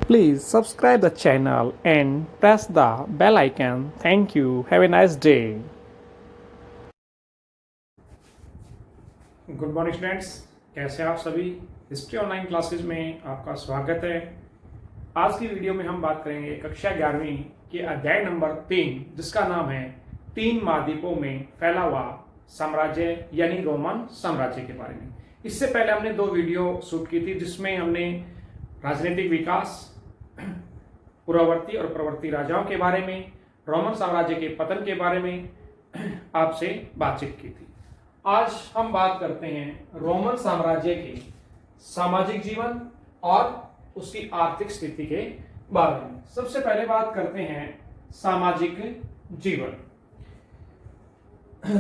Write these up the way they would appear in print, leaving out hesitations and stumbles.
Please subscribe the channel and press the bell icon. Thank you. Have a nice day. Good morning students, कैसे आप सभी। History online classes में आपका स्वागत है। आज की वीडियो में हम बात करेंगे कक्षा 11वीं के अध्याय नंबर 3, जिसका नाम है 3 महाद्वीपों में फैला हुआ साम्राज्य यानी रोमन साम्राज्य के बारे में। इससे पहले हमने 2 वीडियो शूट की थी, जिसमें हमने राजनीतिक विकास, पूर्ववर्ती और प्रवर्ती राजाओं के बारे में, रोमन साम्राज्य के पतन के बारे में आपसे बातचीत की थी। आज हम बात करते हैं रोमन साम्राज्य के सामाजिक जीवन और उसकी आर्थिक स्थिति के बारे में। सबसे पहले बात करते हैं सामाजिक जीवन।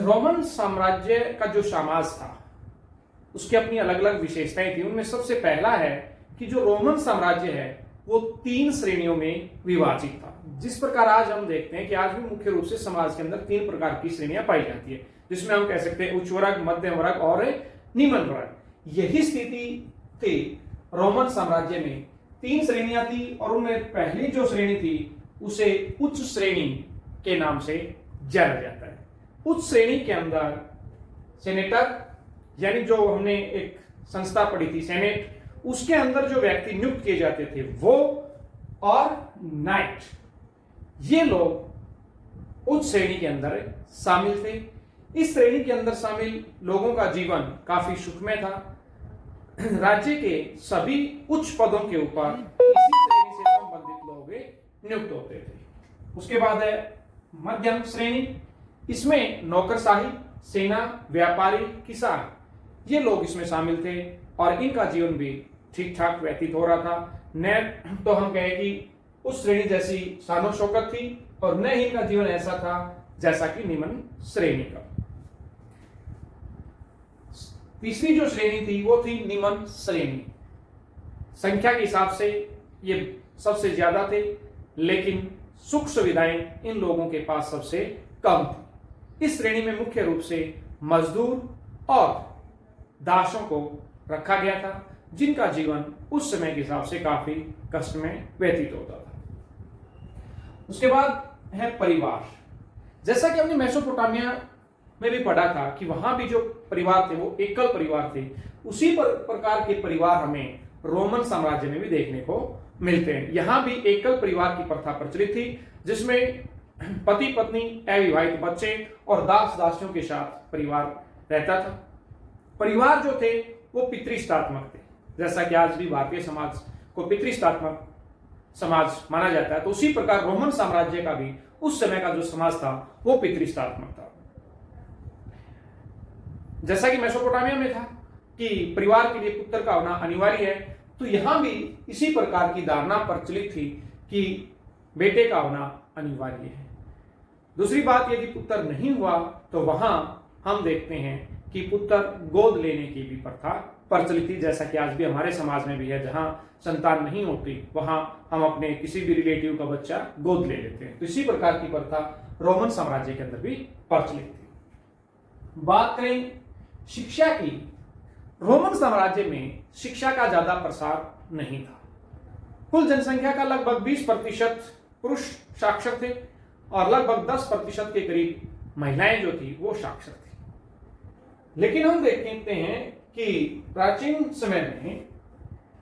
रोमन साम्राज्य का जो समाज था उसकी अपनी अलग अलग विशेषताएं थी। उनमें सबसे पहला है कि जो रोमन साम्राज्य है वो 3 श्रेणियों में विभाजित था। जिस प्रकार आज हम देखते हैं कि आज भी मुख्य रूप से समाज के अंदर 3 प्रकार की श्रेणियां पाई जाती है, जिसमें हम कह सकते हैं उच्च वर्ग, मध्यम वर्ग और निम्न वर्ग। यही स्थिति थी रोमन साम्राज्य में। 3 श्रेणियां थी और उनमें पहली जो श्रेणी थी उसे उच्च श्रेणी के नाम से जाना जाता है। उच्च श्रेणी के अंदर सेनेटर, यानी जो हमने एक संस्था पढ़ी थी सेनेट, उसके अंदर जो व्यक्ति नियुक्त किए जाते थे वो और नाइट, ये लोग उच्च श्रेणी के अंदर शामिल थे। इस श्रेणी के अंदर शामिल लोगों का जीवन काफी सुखमय था। राज्य के सभी उच्च पदों के ऊपर इसी श्रेणी से संबंधित लोग नियुक्त होते थे। उसके बाद है मध्यम श्रेणी। इसमें नौकरशाही, सेना, व्यापारी, किसान, ये लोग इसमें शामिल थे और इनका जीवन भी ठीक ठाक व्यतीत हो रहा था। न तो हम कहें कि उस श्रेणी जैसी शानो शौकत थी और न ही इनका जीवन ऐसा था जैसा कि निम्न श्रेणी का। तीसरी जो श्रेणी थी वो थी निम्न श्रेणी। संख्या के हिसाब से ये सबसे ज्यादा थे, लेकिन सुख सुविधाएं इन लोगों के पास सबसे कम थी। इस श्रेणी में मुख्य रूप से मजदूर और दासों को रखा गया था, जिनका जीवन उस समय के हिसाब से काफी कष्ट में व्यतीत होता था। उसके बाद है परिवार। जैसा कि हमने मेसोपोटामिया में भी पढ़ा था कि वहां भी जो परिवार थे वो एकल परिवार थे। उसी प्रकार के परिवार हमें रोमन साम्राज्य में भी देखने को मिलते हैं। यहां भी एकल परिवार की प्रथा प्रचलित थी, जिसमें पति पत्नी, अविवाहित बच्चे और दास दासियों के साथ परिवार रहता था। परिवार जो थे वो पितृष्टात्मक थे। जैसा कि आज भी भारतीय समाज को पितृष्टात्मक समाज माना जाता है, तो उसी प्रकार रोमन साम्राज्य का भी उस समय का जो समाज था वो पितृष्टात्मक था। जैसा कि मेसोपोटामिया में था कि परिवार के लिए पुत्र का होना अनिवार्य है, तो यहां भी इसी प्रकार की धारणा प्रचलित थी कि बेटे का होना अनिवार्य है। दूसरी बात, यदि पुत्र नहीं हुआ तो वहां हम देखते हैं कि पुत्र गोद लेने की भी प्रथा प्रचलित थी। जैसा कि आज भी हमारे समाज में भी है, जहां संतान नहीं होती वहां हम अपने किसी भी रिलेटिव का बच्चा गोद ले लेते हैं। तो इसी प्रकार की प्रथा रोमन साम्राज्य के अंदर भी प्रचलित थी। बात करें शिक्षा की, रोमन साम्राज्य में शिक्षा का ज्यादा प्रसार नहीं था। कुल जनसंख्या का लगभग 20% पुरुष साक्षर थे और लगभग 10% के करीब महिलाएं जो थी वो साक्षर थी। लेकिन हम देखते हैं कि प्राचीन समय में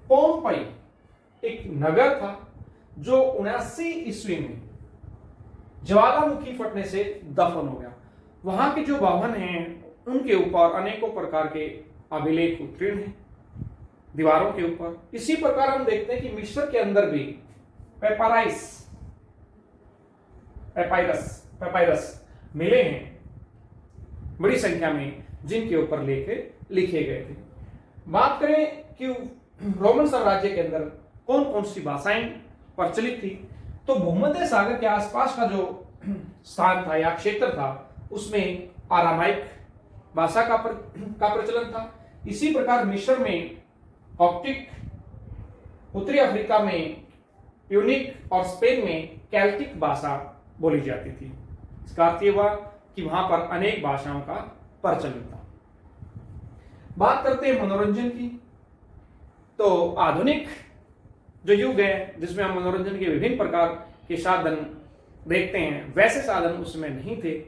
पोम्पई एक नगर था जो 79 ईस्वी में ज्वालामुखी फटने से दफन हो गया। वहां के जो भवन हैं उनके ऊपर अनेकों प्रकार के अभिलेख उत्कीर्ण हैं दीवारों के ऊपर। इसी प्रकार हम देखते हैं कि मिस्र के अंदर भी पेपायरस मिले हैं बड़ी संख्या में, जिनके ऊपर लेख लिखे गए थे। बात करें कि रोमन साम्राज्य के अंदर कौन कौन सी भाषाएं प्रचलित थी, तो भूमध्य सागर के आसपास का जो स्थान था या क्षेत्र था उसमें आरामाइक भाषा का प्रचलन था। इसी प्रकार मिस्र में कॉप्टिक, उत्तरी अफ्रीका में यूनिक और स्पेन में केल्टिक भाषा बोली जाती थी। इसका अर्थ यह हुआ कि वहां पर अनेक भाषाओं का प्रचलन था। बात करते हैं मनोरंजन की, तो आधुनिक जो युग है जिसमें हम मनोरंजन के विभिन्न प्रकार के साधन देखते हैं, वैसे साधन उस समय नहीं थे।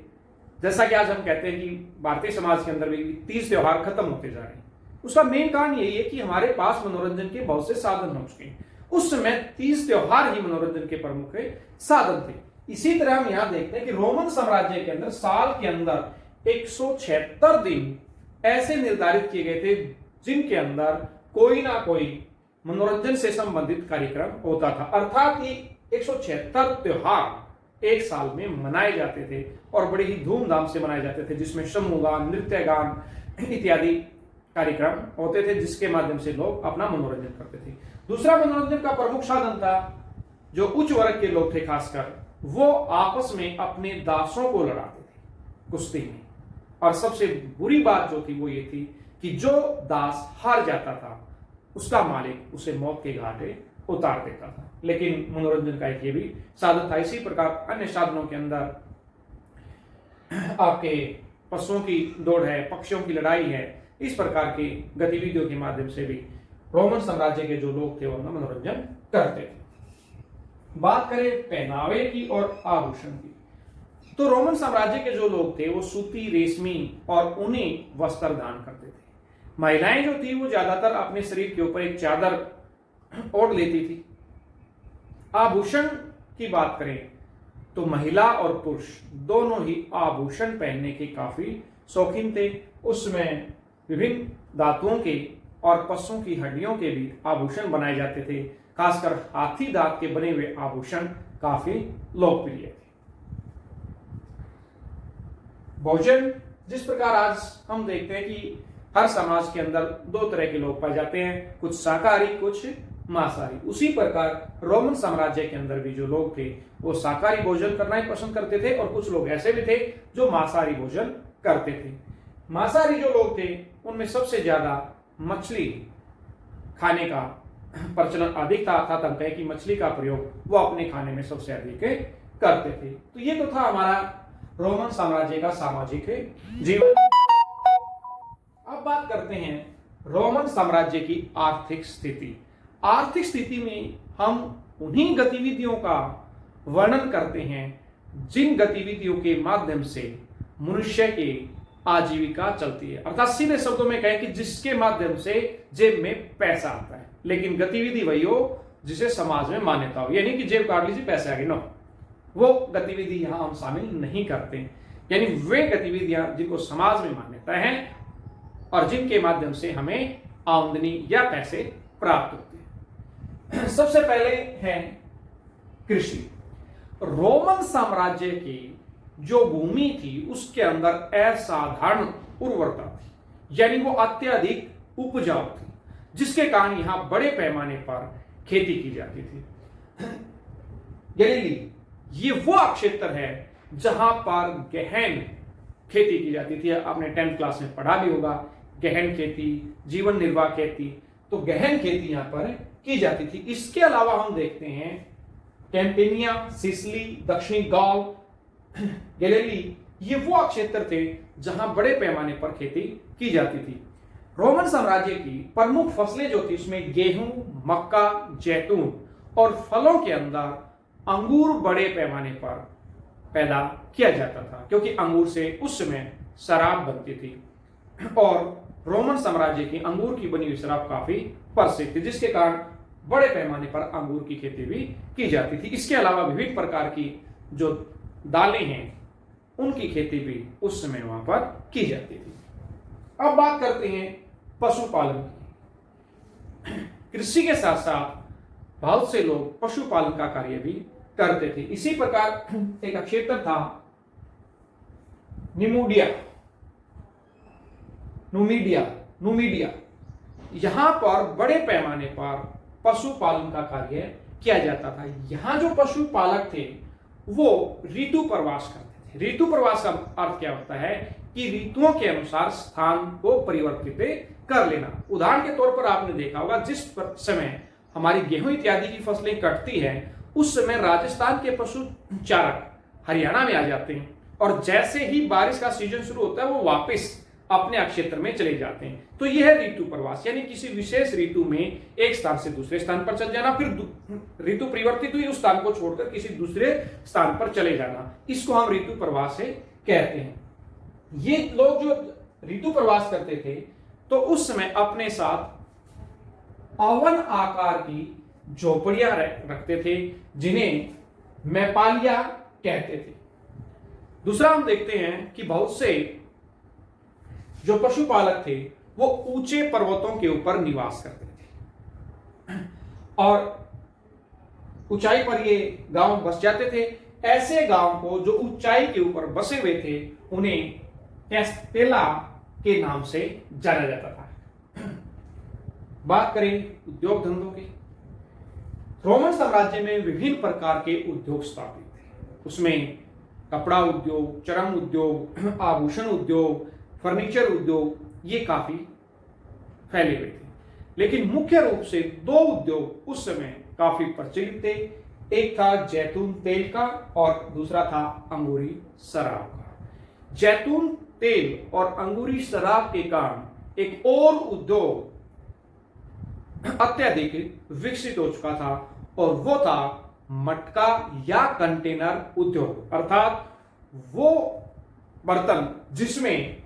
जैसा कि आज हम कहते हैं कि भारतीय समाज के अंदर भी तीज त्योहार खत्म होते जा रहे हैं, उसका मेन कारण यही है कि हमारे पास मनोरंजन के बहुत से साधन हो चुके हैं। उस समय तीज त्योहार ही मनोरंजन के प्रमुख साधन थे। इसी तरह हम यहां देखते हैं कि रोमन साम्राज्य के अंदर साल के अंदर 176 दिन ऐसे निर्धारित किए गए थे जिनके अंदर कोई ना कोई मनोरंजन से संबंधित कार्यक्रम होता था। अर्थात ये 176 त्योहार एक साल में मनाए जाते थे और बड़े ही धूमधाम से मनाए जाते थे, जिसमें समूह गान, नृत्य गान इत्यादि कार्यक्रम होते थे, जिसके माध्यम से लोग अपना मनोरंजन करते थे। दूसरा मनोरंजन का प्रमुख साधन था, जो उच्च वर्ग के लोग थे खासकर, वो आपस में अपने दासों को लड़ाते थे कुश्ती में। और सबसे बुरी बात जो थी वो ये थी कि जो दास हार जाता था उसका मालिक उसे मौत के घाटे उतार देता था। लेकिन मनोरंजन का एक ये भी साधन था। इसी प्रकार अन्य साधनों के अंदर आपके पशुओं की दौड़ है, पक्षियों की लड़ाई है, इस प्रकार की गतिविधियों के माध्यम से भी रोमन साम्राज्य के जो लोग थे वो अपना मनोरंजन करते थे। बात करें पहनावे की और आभूषण की, तो रोमन साम्राज्य के जो लोग थे वो सूती, रेशमी और ऊनी वस्त्र धारण करते थे। महिलाएं जो थी वो ज्यादातर अपने शरीर के ऊपर एक चादर ओढ़ लेती थी। आभूषण की बात करें तो महिला और पुरुष दोनों ही आभूषण पहनने के काफी शौकीन थे। उसमें विभिन्न धातुओं के और पशुओं की हड्डियों के भी आभूषण बनाए जाते थे। खासकर हाथी दांत के बने हुए आभूषण काफी लोकप्रिय थे। भोजन, जिस प्रकार आज हम देखते हैं कि हर समाज के अंदर दो तरह के लोग पाए जाते हैं, कुछ शाकाहारी, कुछ मांसाहारी। उसी प्रकार रोमन साम्राज्य के अंदर भी जो लोग थे वो शाकाहारी भोजन करना ही पसंद करते थे और कुछ लोग ऐसे भी थे जो मांसाहारी भोजन करते थे। मांसाहारी जो लोग थे उनमें सबसे ज्यादा मछली खाने का प्रचलन अधिक था, अर्थात हम कहें कि मछली का प्रयोग वो अपने खाने में सबसे अधिक करते थे। तो ये तो था हमारा रोमन साम्राज्य का सामाजिक जीवन। अब बात करते हैं रोमन साम्राज्य की आर्थिक स्थिति। आर्थिक स्थिति में हम उन्हीं गतिविधियों का वर्णन करते हैं जिन गतिविधियों के माध्यम से मनुष्य की आजीविका चलती है। अर्थात सीधे शब्दों में कहें कि जिसके माध्यम से जेब में पैसा आता है। लेकिन गतिविधि वही हो जिसे समाज में मान्यता हो, यानी कि जेब काट लीजिए पैसे आ गए, नो, वो गतिविधि यहां हम शामिल नहीं करते। यानी वे गतिविधियां जिनको समाज में मान्यता है और जिनके माध्यम से हमें आमदनी या पैसे प्राप्त होते हैं। सबसे पहले है कृषि। रोमन साम्राज्य की जो भूमि थी उसके अंदर असाधारण उर्वरता थी, यानी वो अत्यधिक उपजाऊ थी, जिसके कारण यहां बड़े पैमाने पर खेती की जाती थी। गैलीली ये वो क्षेत्र है जहां पर गहन खेती की जाती थी। आपने 10th क्लास में पढ़ा भी होगा, गहन खेती, जीवन निर्वाह खेती। तो गहन खेती यहां पर की जाती थी। इसके अलावा हम देखते हैं कैंपेनिया, सिसिली, दक्षिणी गाल, गैलीली, ये वो क्षेत्र थे जहां बड़े पैमाने पर खेती की जाती थी। रोमन साम्राज्य की प्रमुख फसलें जो थी उसमें गेहूं, मक्का, जैतून और फलों के अंदर अंगूर बड़े पैमाने पर पैदा किया जाता था, क्योंकि अंगूर से उस समय शराब बनती थी और रोमन साम्राज्य की अंगूर की बनी हुई शराब काफी प्रसिद्ध थी, जिसके कारण बड़े पैमाने पर अंगूर की खेती भी की जाती थी। इसके अलावा विभिन्न प्रकार की जो दालें हैं उनकी खेती भी उस समय वहां पर की जाती थी। अब बात करते हैं पशुपालन की। कृषि के साथ साथ बहुत से लोग पशुपालन का कार्य भी करते थे। इसी प्रकार एक क्षेत्र था नुमीडिया, यहां पर बड़े पैमाने पर पशुपालन का कार्य किया जाता था। यहां जो पशुपालक थे वो ऋतु प्रवास करते थे। ऋतु प्रवास का अर्थ क्या होता है कि ऋतुओं के अनुसार स्थान को परिवर्तित कर लेना। उदाहरण के तौर पर आपने देखा होगा जिस समय हमारी गेहूं इत्यादि की फसलें कटती है उस समय राजस्थान के पशु चारक हरियाणा में आ जाते हैं और जैसे ही बारिश का सीजन शुरू होता है वो वापस अपने क्षेत्र में चले जाते हैं। तो यह है ऋतु प्रवास, यानी किसी विशेष ऋतु में एक स्थान से दूसरे स्थान पर चल जाना, फिर ऋतु परिवर्तित हुई उस स्थान को छोड़कर किसी दूसरे स्थान पर चले जाना, इसको हम ऋतु प्रवास से कहते हैं। ये लोग जो ऋतु प्रवास करते थे तो उस समय अपने साथ अवन आकार की झोपड़ियां रखते थे, जिन्हें मैपालिया कहते थे। दूसरा हम देखते हैं कि बहुत से जो पशुपालक थे वो ऊंचे पर्वतों के ऊपर निवास करते थे और ऊंचाई पर ये गांव बस जाते थे। ऐसे गांव को जो ऊंचाई के ऊपर बसे हुए थे उन्हें कैस्टेला के नाम से जाना जाता था। बात करें उद्योग धंधों की, रोमन साम्राज्य में विभिन्न प्रकार के उद्योग स्थापित थे। उसमें कपड़ा उद्योग, चर्म उद्योग, आभूषण उद्योग, फर्नीचर उद्योग, ये काफी फैले हुए थे। लेकिन मुख्य रूप से दो उद्योग उस समय काफी प्रचलित थे। एक था जैतून तेल का और दूसरा था अंगूरी शराब का। जैतून तेल और अंगूरी शराब के कारण एक और उद्योग अत्यधिक विकसित हो चुका था और वो था मटका या कंटेनर उद्योग, अर्थात वो बर्तन जिसमें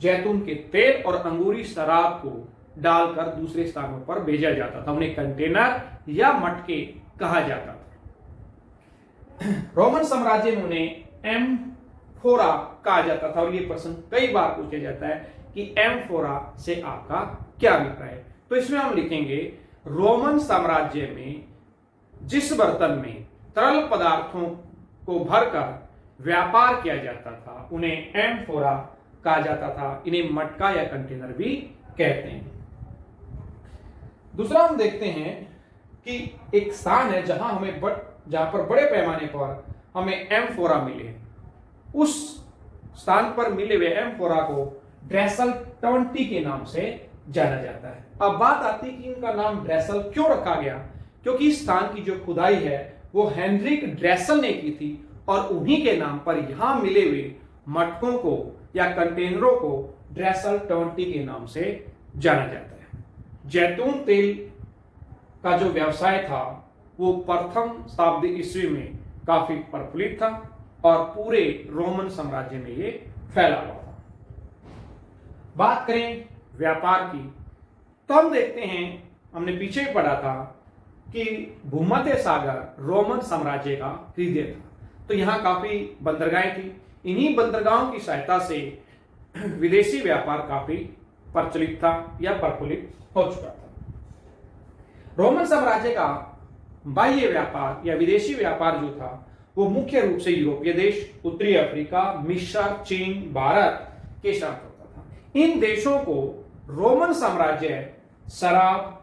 जैतून के तेल और अंगूरी शराब को डालकर दूसरे स्थानों पर भेजा जाता था, उन्हें कंटेनर या मटके कहा जाता था। रोमन साम्राज्य में उन्हें एम्फोरा कहा जाता था और ये प्रश्न कई बार पूछा जाता है कि एम्फोरा से आपका क्या अभिप्राय है। तो इसमें हम लिखेंगे रोमन साम्राज्य में जिस बर्तन में तरल पदार्थों को भरकर व्यापार किया जाता था उन्हें एम्फोरा कहा जाता था। इन्हें मटका या कंटेनर भी कहते हैं। दूसरा हम देखते हैं कि एक स्थान है जहां पर बड़े पैमाने पर हमें एम्फोरा मिले। उस स्थान पर मिले हुए एम्फोरा को ड्रेसल 20 के नाम से जाना जाता है। अब बात आती है कि इनका नाम ड्रेसल क्यों रखा गया, क्योंकि इस स्थान की जो खुदाई है वो हेनरिक ड्रेसल ने की थी और उन्हीं के नाम पर यहां मिले हुए मटकों को या कंटेनरों को ड्रेसल 20 के नाम से जाना जाता है। जैतून तेल का जो व्यवसाय था वो प्रथम शताब्दी ईस्वी में काफी प्रफुल्लित था और पूरे रोमन साम्राज्य में ये फैला हुआ था। बात करें व्यापार की तो हम देखते हैं, हमने पीछे ही पढ़ा था कि भूमध्य सागर रोमन साम्राज्य का हृदय था। तो यहां काफी बंदरगाहें थी। इन्हीं बंदरगाहों की सहायता से विदेशी व्यापार काफी प्रचलित था या प्रफुल्लित हो चुका था। रोमन साम्राज्य का बाह्य व्यापार या विदेशी व्यापार जो था वो मुख्य रूप से यूरोपीय देश, उत्तरी अफ्रीका, मिस्र, चीन, भारत के साथ होता था। इन देशों को रोमन साम्राज्य शराब,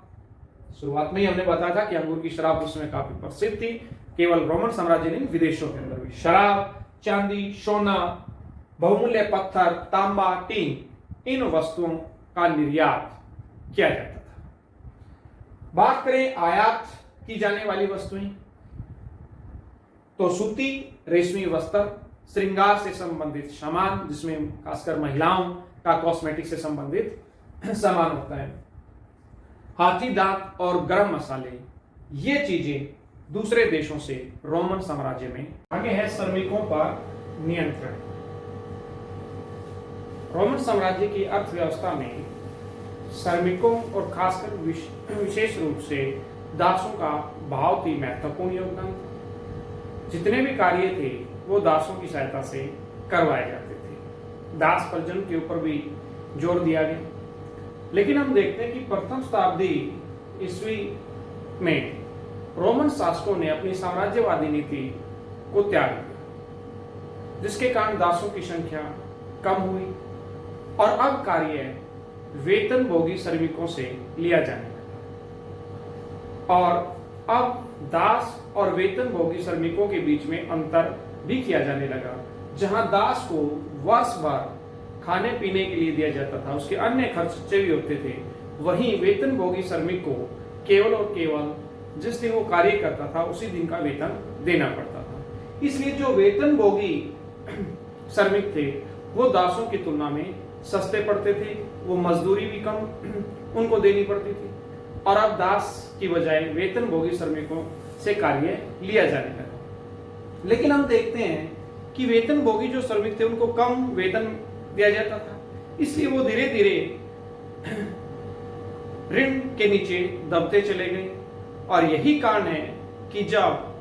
शुरुआत में ही हमने बताया था कि अंगूर की शराब उस समय काफी प्रसिद्ध थी। केवल रोमन साम्राज्य नहीं, विदेशों के अंदर भी शराब, चांदी, सोना, बहुमूल्य पत्थर, तांबा, टीन, इन वस्तुओं का निर्यात किया जाता था। बात करें आयात की जाने वाली वस्तुएं तो सूती, रेशमी वस्त्र, श्रृंगार से संबंधित सामान जिसमें खासकर महिलाओं का कॉस्मेटिक से संबंधित सामान होता है, हाथी दांत और गरम मसाले, ये चीजें दूसरे देशों से रोमन साम्राज्य में। आगे है श्रमिकों पर नियंत्रण। रोमन साम्राज्य की अर्थव्यवस्था में श्रमिकों और खासकर विशेष रूप से दासों का बहुत ही महत्वपूर्ण योगदान था। जितने भी कार्य थे वो दासों की सहायता से करवाए जाते थे। दास प्रजनन के ऊपर भी जोर दिया गया। लेकिन हम देखते हैं कि प्रथम शताब्दी ईस्वी में रोमन शासकों ने अपनी साम्राज्यवादी नीति को त्याग दिया, जिसके कारण दासों की संख्या कम हुई और अब कार्य वेतनभोगी श्रमिकों से लिया जाने लगा। और अब दास और वेतनभोगी श्रमिकों के बीच में अंतर भी किया जाने लगा। जहां दास को वर्ष भर खाने पीने के लिए दिया जाता था, उसके अन्य खर्चे भी होते थे, वहीं वेतनभोगी श्रमिक को केवल और केवल जिस दिन वो कार्य करता था उसी दिन का वेतन देना पड़ता था। इसलिए जो वेतनभोगी श्रमिक थे वो दासों की तुलना में सस्ते पड़ते थे, वो मजदूरी भी कम उनको देनी पड़ती थी, और अब दास की बजाय वेतनभोगी श्रमिकों से कार्य लिया जाने लगा। लेकिन हम देखते हैं कि वेतनभोगी जो श्रमिक थे उनको कम वेतन दिया जाता था, इसलिए वो धीरे धीरे ऋण के नीचे दबते चले गए। और यही कारण है कि जब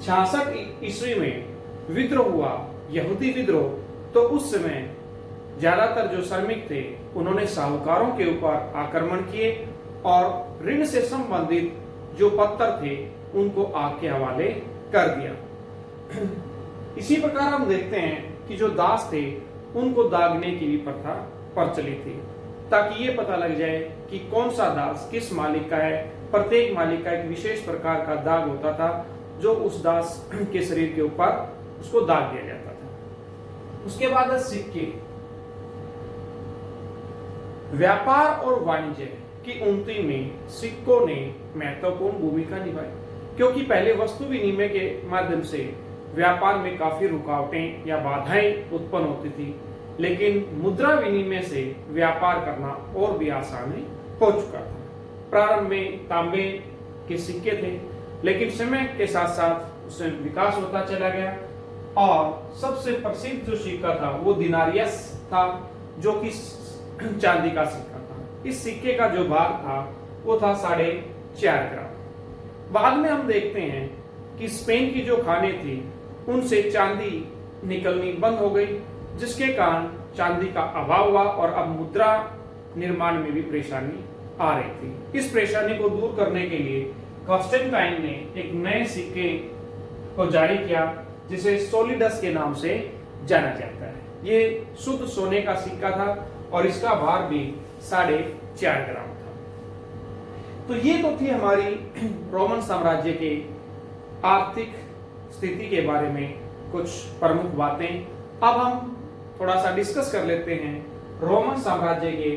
66 ईस्वी में विद्रोह हुआ, यहूदी विद्रोह, तो उस समय ज्यादातर जो श्रमिक थे उन्होंने साहूकारों के ऊपर आक्रमण किए और ऋण से संबंधित जो पत्र थे उनको आग के हवाले कर दिया। इसी प्रकार हम देखते हैं कि जो दास थे उनको दागने की भी प्रथा प्रचलित थी, ताकि ये पता लग जाए कि कौन सा दास किस मालिक का है। प्रत्येक मालिक का एक विशेष प्रकार का दाग होता था जो उस दास के शरीर के ऊपर उसको दाग दिया जाता था। उसके बाद है सिक्के। व्यापार और वाणिज्य की उन्नति में सिक्कों ने महत्वपूर्ण भूमिका निभाई, क्योंकि पहले वस्तु विनिमय के माध्यम से व्यापार में काफी रुकावटें या बाधाएं उत्पन्न होती थी, लेकिन मुद्रा विनिमय से व्यापार करना और भी आसान हो चुका था। प्रारंभ में तांबे के सिक्के थे, लेकिन समय के साथ साथ उसमें विकास होता चला गया, और सबसे प्रसिद्ध जो सिक्का था वो दिनारियस था, जो कि चांदी का सिक्का था। इस सिक्के का जो भाग था वो था 4.5 ग्राम। बाद में हम देखते हैं कि स्पेन की जो खाने थी उनसे चांदी निकलनी बंद हो गई, जिसके कारण चांदी का अभाव हुआ और अब मुद्रा निर्माण में भी परेशानी आ रही थी। इस परेशानी को दूर करने के लिए कॉन्स्टेंटाइन ने एक नए सिक्के को जारी किया, जिसे सोलिडस के नाम से जाना जाता है। ये शुद्ध सोने का सिक्का था और इसका भार भी 4.5 ग्राम था। तो ये तो थी हमारी रोमन साम्राज्य के आर्थिक स्थिति के बारे में कुछ प्रमुख बातें। अब हम थोड़ा सा डिस्कस कर लेते हैं रोमन साम्राज्य के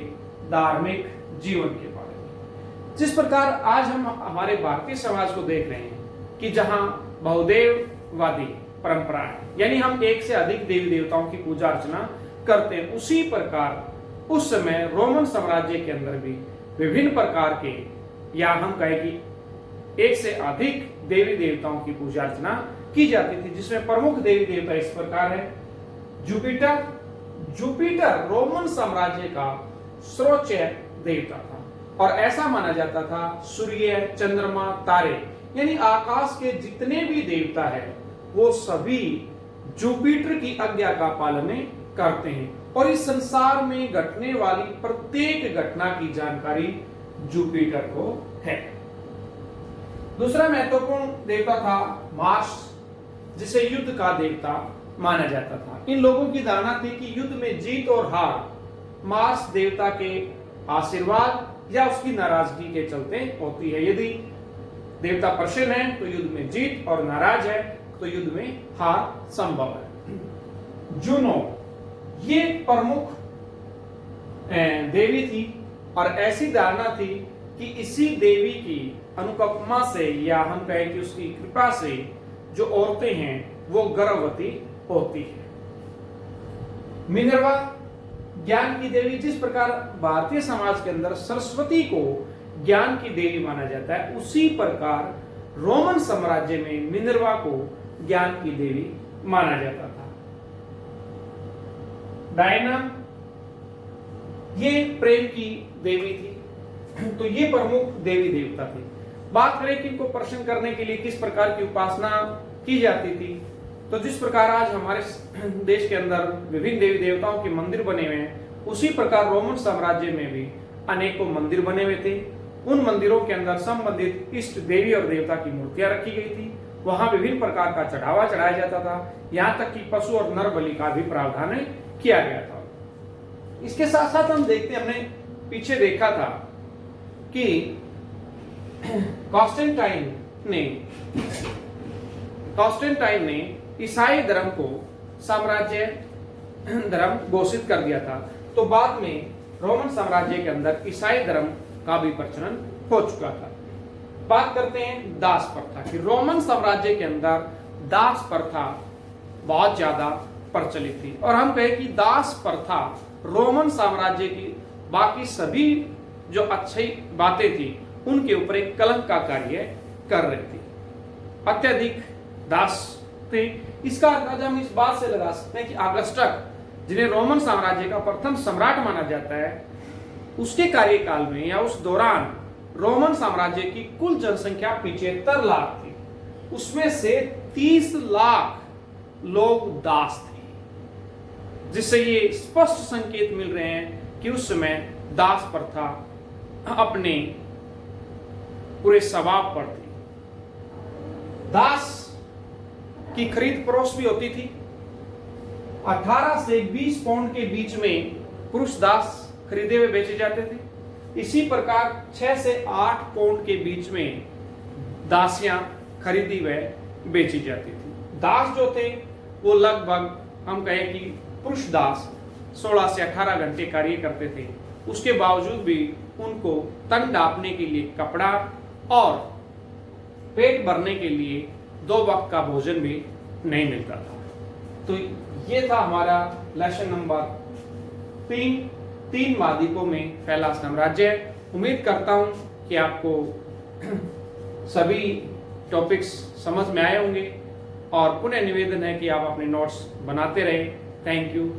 धार्मिक जीवन के बारे में। जिस प्रकार आज हम हमारे भारतीय समाज को देख रहे हैं कि जहां बहुदेववादी परंपरा है, यानी हम एक से अधिक देवी देवताओं की पूजा अर्चना करते हैं, उसी प्रकार उस समय रोमन साम्राज्य के अंदर भी विभिन्न प्रकार के, या हम कहें कि एक से अधिक देवी देवताओं की पूजा अर्चना की जाती थी, जिसमें प्रमुख देवी देवता इस प्रकार है। जुपिटर। जुपिटर रोमन साम्राज्य का सर्वोच्च देवता था, और ऐसा माना जाता था सूर्य, चंद्रमा, तारे, यानी आकाश के जितने भी देवता है वो सभी जुपिटर की आज्ञा का पालन करते हैं, और इस संसार में घटने वाली प्रत्येक घटना की जानकारी जुपिटर को है। दूसरा महत्वपूर्ण देवता था मार्स, जिसे युद्ध का देवता माना जाता था। इन लोगों की धारणा थी कि युद्ध में जीत और हार मार्स देवता के आशीर्वाद या उसकी नाराजगी के चलते होती है। यदि देवता प्रसन्न है तो युद्ध में जीत, और नाराज है तो युद्ध में हार संभव है। जुनो ये प्रमुख देवी थी, और ऐसी धारणा थी कि इसी देवी की अनुकंपा से, या हम कहें कि उसकी कृपा से, जो औरतें हैं वो गर्भवती होती है। मिनर्वा ज्ञान की देवी। जिस प्रकार भारतीय समाज के अंदर सरस्वती को ज्ञान की देवी माना जाता है, उसी प्रकार रोमन साम्राज्य में मिनर्वा को ज्ञान की देवी माना जाता था। डायना ये प्रेम की देवी थी, तो ये प्रमुख देवी देवता थे। बात करें कि इनको प्रसन्न करने के लिए किस प्रकार की उपासना की जाती थी, तो जिस प्रकार आज हमारे देश के अंदर विभिन्न देवी देवताओं के मंदिर बने हुए हैं, उसी प्रकार रोमन साम्राज्य में भी अनेकों मंदिर बने हुए थे। उन मंदिरों के अंदर संबंधित इष्ट देवी और देवता की मूर्तियां रखी गई थी। वहां विभिन्न प्रकार का चढ़ावा चढ़ाया जाता था, यहाँ तक कि पशु और नर बलि का भी प्रावधान किया गया था। इसके साथ साथ हम देखते, हमने पीछे देखा था कि कॉन्स्टेंटाइन ने ईसाई धर्म को साम्राज्य धर्म घोषित कर दिया था, तो बाद में रोमन साम्राज्य के अंदर ईसाई धर्म का भी प्रचलन हो चुका था। बात करते हैं दास प्रथा की। रोमन साम्राज्य के अंदर दास प्रथा बहुत ज्यादा प्रचलित थी, और हम कहें कि दास प्रथा रोमन साम्राज्य की बाकी सभी जो अच्छी बातें थी उनके ऊपर एक कलंक का कार्य कर रही थी। अत्यधिक दास थे। इसका अंदाजा हम इस बात से लगा सकते हैं कि अगस्टस, जिन्हें रोमन साम्राज्य का प्रथम सम्राट माना जाता है, उसके कार्यकाल में या उस दौरान रोमन साम्राज्य की कुल जनसंख्या 75 लाख थी। उसमें से 30 लाख लोग दास थे, जिससे ये स्पष्ट संकेत मिल रहे हैं कि उस समय दास प्रथा अपने पूरे स्वभाव पर थी। दास की खरीद फरोख्त भी होती थी। 18 से 20 पाउंड के बीच में पुरुष दास खरीदे हुए बेचे जाते थे। इसी प्रकार 6 से 8 पाउंड के बीच में दासियां खरीदी व बेची जाती थी। दास जो थे वो लगभग हम कहें कि पुरुष दास 16 से 18 घंटे कार्य करते थे। उसके बावजूद भी उनको तन ढांपने के लिए कपड़ा और पेट भरने के लिए 2 वक्त का भोजन भी नहीं मिलता था। तो ये था हमारा लेसन नंबर 3 महाद्वीपों में फैला साम्राज्य। उम्मीद करता हूं कि आपको सभी टॉपिक्स समझ में आए होंगे और पुनः निवेदन है कि आप अपने नोट्स बनाते रहें। Thank you.